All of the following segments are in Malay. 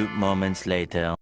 few moments later.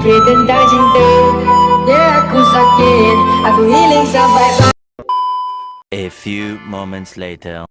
Tentang cinta, ya aku sakit, aku healing sampai. A few moments later.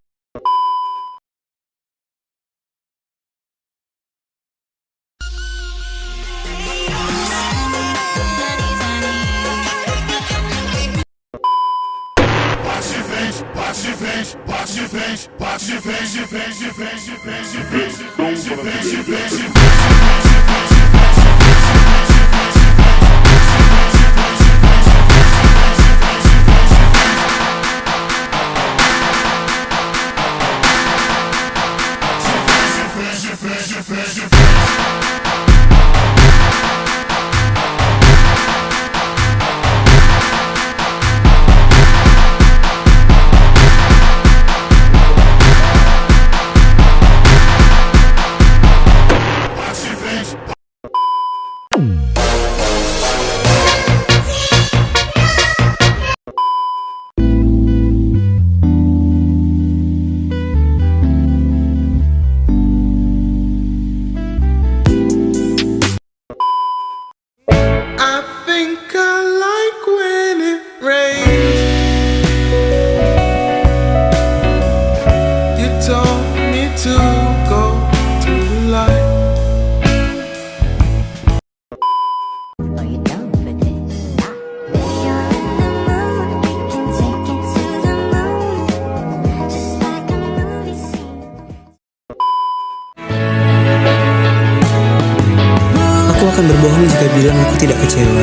Aku akan berbohong jika bilang aku tidak kecewa.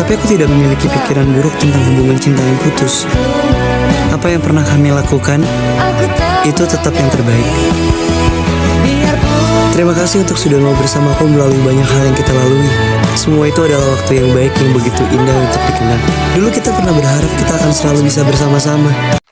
Tapi aku tidak memiliki pikiran buruk tentang hubungan cinta yang putus. Apa yang pernah kami lakukan, itu tetap yang terbaik. Terima kasih untuk sudah mau bersamaku melalui banyak hal yang kita lalui. Semua itu adalah waktu yang baik yang begitu indah untuk dikenang. Dulu kita pernah berharap kita akan selalu bisa bersama-sama.